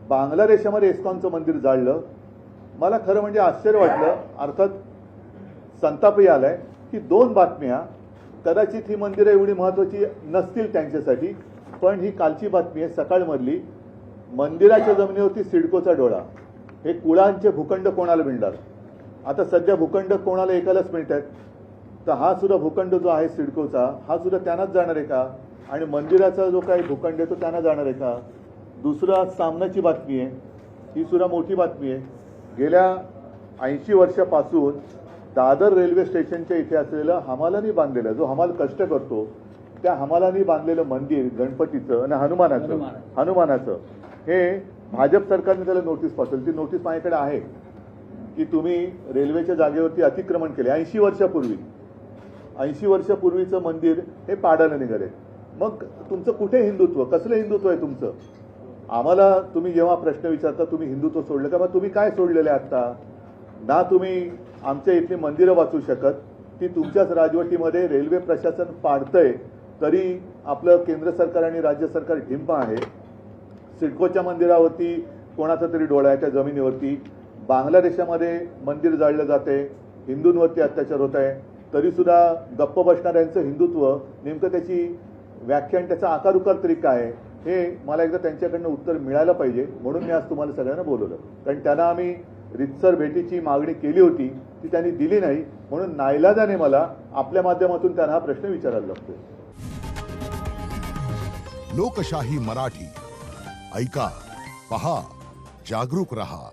बांगलादेशामध्ये इस्कॉनचं मंदिर जाळलं. मला खरं म्हणजे आश्चर्य वाटलं, अर्थात संतापही आलाय की 2 बातम्या, कदाचित ही मंदिरं एवढी महत्त्वाची नसतील त्यांच्यासाठी, पण ही कालची बातमी आहे सकाळमधली. मंदिराच्या जमिनीवरती सिडकोचा डोळा. हे कुळांचे भूखंड कोणाला मिळणार? आता सध्या भूखंड कोणाला एकालाच मिळत आहेत, तर हा सुद्धा भूखंड जो आहे सिडकोचा, हा सुद्धा त्यांनाच जाणार आहे का? आणि मंदिराचा जो काही भूखंड आहे तो त्यांना जाणार आहे का? दुसरं आज सामनाची बातमी आहे, ही सुद्धा मोठी बातमी आहे. गेल्या 80 वर्षापासून दादर रेल्वे स्टेशनच्या इथे असलेलं हमालांनी बांधलेलं, जो हमाल कष्ट करतो त्या हमालांनी बांधलेलं मंदिर गणपतीचं आणि हनुमानाचं हे भाजप सरकारने त्याला नोटीस पाठवली. ती नोटीस माझ्याकडे आहे की तुम्ही रेल्वेच्या जागेवरती अतिक्रमण केले 80 वर्षापूर्वी. 80 वर्षापूर्वीचं मंदिर हे पाडायला निघाले. मग तुमचं कुठे हिंदुत्व? कसलं हिंदुत्व आहे तुमचं? आम्हाला तुम्ही जेव्हा प्रश्न विचारता तुम्ही हिंदुत्व सोडलं का? मग तुम्ही काय सोडलेलं आहे आत्ता? ना तुम्ही आमच्या इथली मंदिरं वाचू शकत, ती तुमच्याच राजवटीमध्ये रेल्वे प्रशासन पाडतंय, तरी आपलं केंद्र सरकार आणि राज्य सरकार ढिंप आहे. सिडकोच्या मंदिरावरती कोणाचा तरी डोळा आहे, त्या जमिनीवरती. बांगलादेशामध्ये मंदिर जाळलं जाते, हिंदूंवरती अत्याचार होत आहे, तरीसुद्धा गप्प बसणाऱ्यांचं हिंदुत्व नेमकं त्याची व्याख्या आणि त्याचा आकार उकार तरी काय आहे, हे मला एकदा त्यांच्याकडनं उत्तर मिळायला पाहिजे. म्हणून मी आज तुम्हाला सगळ्यांना बोलवलं, कारण त्यांना आम्ही रितसर भेटीची मागणी केली होती, ती त्यांनी दिली नाही. म्हणून नाईलाजाने मला आपल्या माध्यमातून त्यांना हा प्रश्न विचारायला लागतोय. लोकशाही मराठी ऐका, पहा, जागरूक रहा.